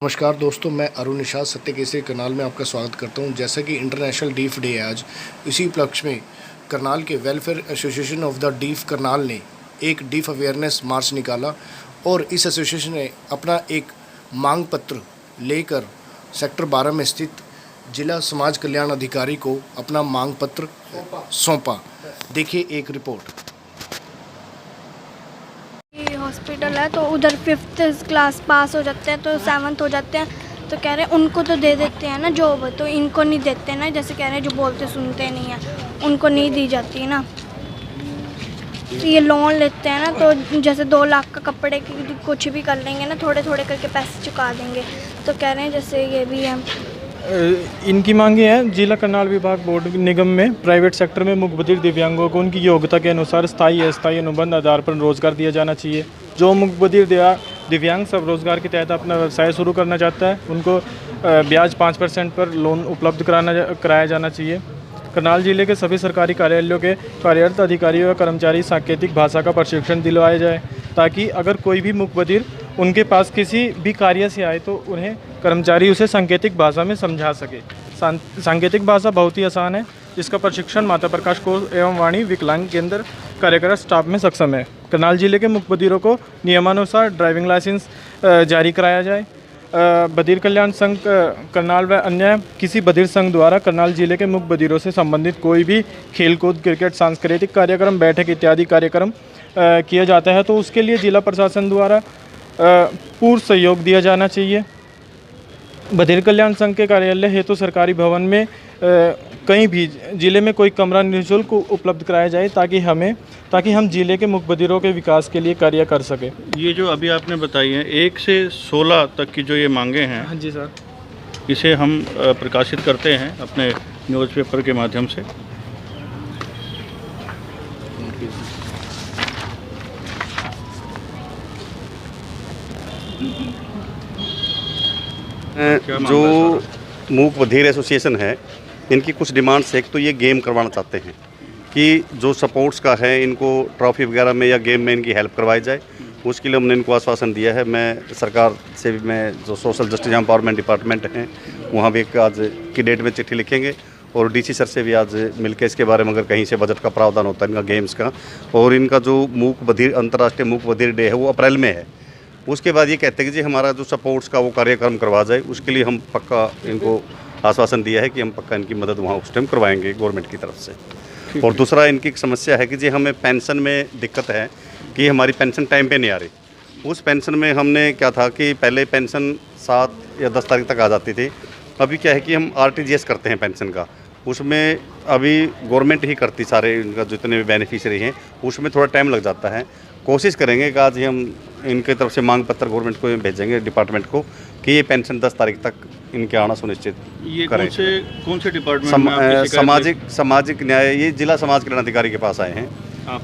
नमस्कार दोस्तों, मैं अरुण निषाद सत्य केसरी करनाल में आपका स्वागत करता हूं। जैसा कि इंटरनेशनल डीफ डे है आज, इसी उपलक्ष्य में करनाल के welfare association of the deaf Karnal ने एक डीफ अवेयरनेस मार्च निकाला और इस एसोसिएशन ने अपना एक मांग पत्र लेकर सेक्टर 12 में स्थित जिला समाज कल्याण अधिकारी को अपना मांग पत्र सौंपा। देखिए एक रिपोर्ट। हॉस्पिटल है तो उधर 5th क्लास पास हो जाते हैं तो 7th हो जाते हैं, तो कह रहे हैं उनको तो दे देते हैं ना जॉब, तो इनको नहीं देते ना। जैसे कह रहे हैं जो बोलते सुनते नहीं हैं उनको नहीं दी जाती ना। तो ये लोन लेते हैं ना, तो जैसे 2 लाख का कपड़े की कुछ भी कर लेंगे ना, थोड़े थोड़े करके पैसे चुका देंगे। तो कह रहे हैं जैसे ये भी है। इनकी मांगे हैं जिला करनाल विभाग बोर्ड निगम में प्राइवेट सेक्टर में मुख बधिर दिव्यांगों को उनकी योग्यता के अनुसार स्थायी अस्थायी अनुबंध आधार पर रोजगार दिया जाना चाहिए। जो मुख बधिर दिव्यांग सब रोजगार के तहत अपना व्यवसाय शुरू करना चाहता है उनको ब्याज 5% पर लोन उपलब्ध कराया जाना चाहिए। करनाल जिले के सभी सरकारी कार्यालयों के कार्यरत अधिकारियों व कर्मचारी सांकेतिक भाषा का प्रशिक्षण दिलवाया जाए, ताकि अगर कोई भी मुख बधिर उनके पास किसी भी कार्य से आए तो उन्हें कर्मचारी उसे सांकेतिक भाषा में समझा सके। सांकेतिक भाषा बहुत ही आसान है, जिसका प्रशिक्षण माता प्रकाश कोष एवं वाणी विकलांग केंद्र कार्यक्रत स्टाफ में सक्षम है। करनाल जिले के मुख बधिरों को नियमानुसार ड्राइविंग लाइसेंस जारी कराया जाए। बधिर कल्याण संघ करनाल व अन्य किसी बधिर संघ द्वारा करनाल जिले के मुख बधिरों से संबंधित कोई भी खेलकूद, क्रिकेट, सांस्कृतिक कार्यक्रम, बैठक इत्यादि कार्यक्रम किया जाता है तो उसके लिए जिला प्रशासन द्वारा पूर्ण सहयोग दिया जाना चाहिए। बधिर कल्याण संघ के कार्यालय हेतु सरकारी भवन में कहीं भी जिले में कोई कमरा निःशुल्क उपलब्ध कराया जाए, ताकि हम जिले के मुख बधिरों के विकास के लिए कार्य कर सके। ये जो अभी आपने बताई है 1 से 16 तक की जो ये मांगे हैं, हाँ जी सर, इसे हम प्रकाशित करते हैं अपने न्यूज़पेपर के माध्यम से। जो मूक बधिर एसोसिएशन है, इनकी कुछ डिमांड्स है। एक तो ये गेम करवाना चाहते हैं कि जो सपोर्ट्स का है इनको ट्रॉफी वगैरह में या गेम में इनकी हेल्प करवाई जाए। उसके लिए हमने इनको आश्वासन दिया है। मैं सरकार से भी, मैं जो सोशल जस्टिस एम्पावरमेंट डिपार्टमेंट हैं वहाँ भी एक आज की डेट में चिट्ठी लिखेंगे और डीसी सर से भी आज मिलकर इसके बारे में अगर कहीं से बजट का प्रावधान होता है इनका गेम्स का, और इनका जो मूक बधिर अंतर्राष्ट्रीय मूक बधिर डे है वो अप्रैल में है। उसके बाद ये कहते हैं कि जी हमारा जो सपोर्ट्स का वो कार्यक्रम करवा जाए। उसके लिए हम पक्का इनको आश्वासन दिया है कि हम पक्का इनकी मदद वहाँ उस टाइम करवाएंगे गवर्नमेंट की तरफ से। और दूसरा इनकी समस्या है कि जी हमें पेंशन में दिक्कत है कि हमारी पेंशन टाइम पे नहीं आ रही। उस पेंशन में हमने क्या था कि पहले पेंशन 7 या 10 तारीख तक आ जाती थी। अभी क्या है कि हम RTGS करते हैं पेंशन का, उसमें अभी गवर्नमेंट ही करती सारे इनका जितने भी बेनिफिशियरी हैं, उसमें थोड़ा टाइम लग जाता है। कोशिश करेंगे कि आज ही हम इनके तरफ से मांग पत्र गवर्नमेंट को भेजेंगे डिपार्टमेंट को कि ये पेंशन 10 तारीख तक इनके आना सुनिश्चित ये करें। कौन से डिपार्टमेंट में आपकी शिकायत सामाजिक न्याय, ये जिला समाज कल्याण अधिकारी के पास आए हैं।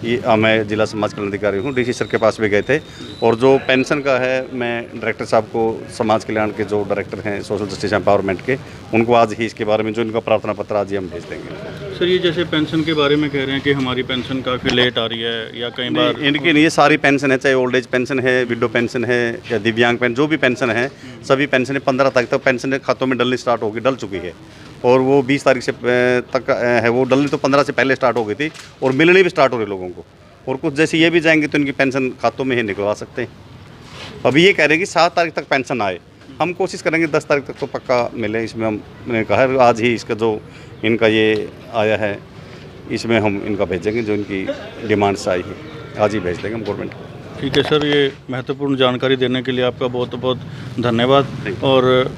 ये मैं जिला समाज कल्याण अधिकारी हूँ, डीसी सर के पास भी गए थे। और जो पेंशन का है, मैं डायरेक्टर साहब को, समाज कल्याण के जो डायरेक्टर हैं सोशल जस्टिस एम्पावरमेंट के, उनको आज ही इसके बारे में जो इनका प्रार्थना पत्र आज ही हम भेज देंगे। सर, ये जैसे पेंशन के बारे में कह रहे हैं कि हमारी पेंशन काफ़ी लेट आ रही है या कई बार इनकी नहीं, ये सारी पेंशन है, चाहे ओल्ड एज पेंशन है, विडो पेंशन है या दिव्यांग पेंशन, जो भी पेंशन है सभी पेंशन 15 तारीख तक पेंशन खातों में डलनी स्टार्ट होगी, डल चुकी है। और वो 20 तारीख से तक है, वो डलनी तो 15 से पहले स्टार्ट हो गई थी और मिलनी भी स्टार्ट हो रही लोगों को। और कुछ जैसे ये भी जाएंगे तो इनकी पेंशन खातों में ही निकलवा सकते हैं। अभी ये कह रहे हैं कि 7 तारीख तक पेंशन आए, हम कोशिश करेंगे 10 तारीख तक तो पक्का मिले। इसमें हमने कहा है आज ही इसका जो इनका ये आया है इसमें हम इनका भेजेंगे, जो इनकी डिमांड्स आई है आज ही भेज देंगे हम गवर्नमेंट को। ठीक है सर, ये महत्वपूर्ण जानकारी देने के लिए आपका बहुत बहुत धन्यवाद। और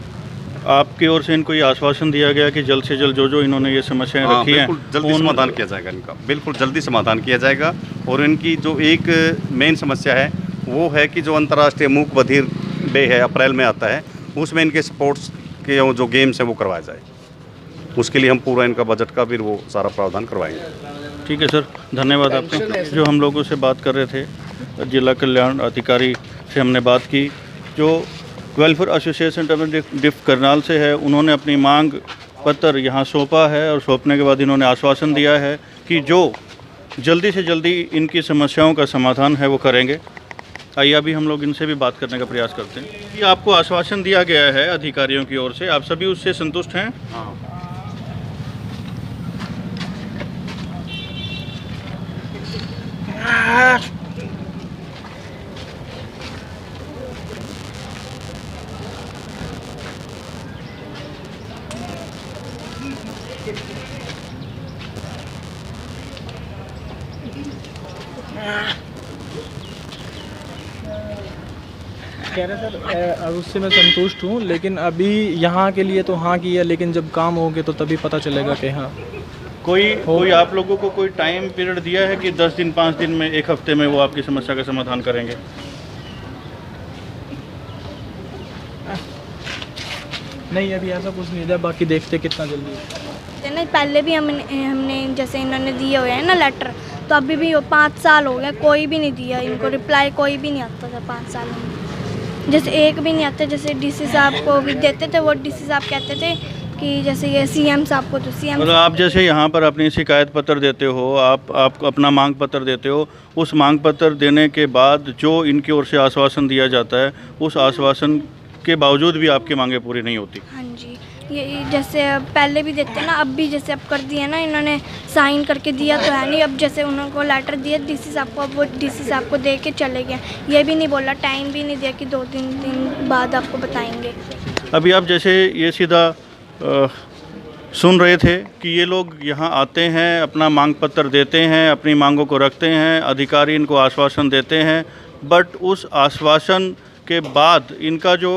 आपकी ओर से इनको ये आश्वासन दिया गया कि जल्द से जल्द जो इन्होंने ये समस्याएं रखी हैं जल्दी समाधान किया जाएगा इनका, बिल्कुल जल्दी समाधान किया जाएगा। और इनकी जो एक मेन समस्या है वो है कि जो अंतर्राष्ट्रीय मूक बधिर डे है अप्रैल में आता है, उसमें इनके स्पोर्ट्स के जो गेम्स हैं वो करवाया जाए। उसके लिए हम पूरा इनका बजट का फिर वो सारा प्रावधान करवाएंगे। ठीक है सर, धन्यवाद आपका। जो हम लोगों से बात कर रहे थे, जिला कल्याण अधिकारी से हमने बात की, जो वेलफेयर एसोसिएशन डीफ करनाल से है, उन्होंने अपनी मांग पत्र यहाँ सौंपा है और सौंपने के बाद इन्होंने आश्वासन दिया है कि जो जल्दी से जल्दी इनकी समस्याओं का समाधान है वो करेंगे। आइए अभी हम लोग इनसे भी बात करने का प्रयास करते हैं। ये आपको आश्वासन दिया गया है अधिकारियों की ओर से, आप सभी उससे संतुष्ट हैं? कह रहे सर अब उससे मैं संतुष्ट हूँ, लेकिन अभी यहाँ के लिए तो हाँ की है, लेकिन जब काम होगे तो तभी पता चलेगा कि हाँ। कोई आप लोगों को कोई टाइम पीरियड दिया है कि 10 दिन, 5 दिन में, 1 हफ्ते में वो आपकी समस्या का समाधान करेंगे? नहीं, अभी ऐसा कुछ नहीं है, बाकी देखते कितना जल्दी। ना पहले भी हमने जैसे इन्होंने दिए हुए हैं ना लेटर, तो अभी भी 5 साल हो गए, कोई भी नहीं दिया इनको रिप्लाई, कोई भी नहीं आता था 5 साल में। जैसे एक भी नहीं आता, जैसे डीसी साहब को भी देते थे, वो डीसी साहब कहते थे कि जैसे ये सीएम साहब को, तो सीएम मतलब आप जैसे यहाँ पर अपनी शिकायत पत्र देते हो, आप अपना मांग पत्र देते हो, उस मांग पत्र देने के बाद जो इनकी ओर से आश्वासन दिया जाता है, उस आश्वासन के बावजूद भी आपकी मांगें पूरी नहीं होती। हाँ जी, ये जैसे पहले भी देते ना, अब भी जैसे अब कर दिया ना, इन्होंने साइन करके दिया तो है नहीं, अब जैसे उनको लेटर दिया डीसी साहब को, अब वो डीसी साहब को दे के चले गए, ये भी नहीं बोला, टाइम भी नहीं दिया कि 2-3 दिन बाद आपको बताएंगे। अभी आप जैसे ये सीधा सुन रहे थे कि ये लोग यहाँ आते हैं, अपना मांग पत्र देते हैं, अपनी मांगों को रखते हैं, अधिकारी इनको आश्वासन देते हैं, बट उस आश्वासन के बाद इनका जो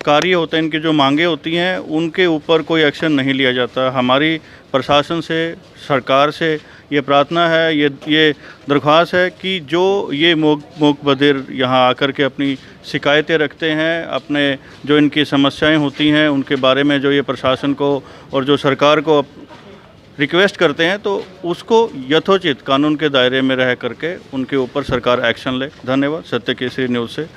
कार्य होता है, इनकी जो मांगे होती हैं, उनके ऊपर कोई एक्शन नहीं लिया जाता। हमारी प्रशासन से, सरकार से ये प्रार्थना है, ये दरख्वास्त है कि जो ये मूक बधिर यहाँ आकर के अपनी शिकायतें रखते हैं, अपने जो इनकी समस्याएं होती हैं उनके बारे में जो ये प्रशासन को और जो सरकार को रिक्वेस्ट करते हैं, तो उसको यथोचित कानून के दायरे में रह करके उनके ऊपर सरकार एक्शन ले। धन्यवाद। सत्य केसरी न्यूज़ से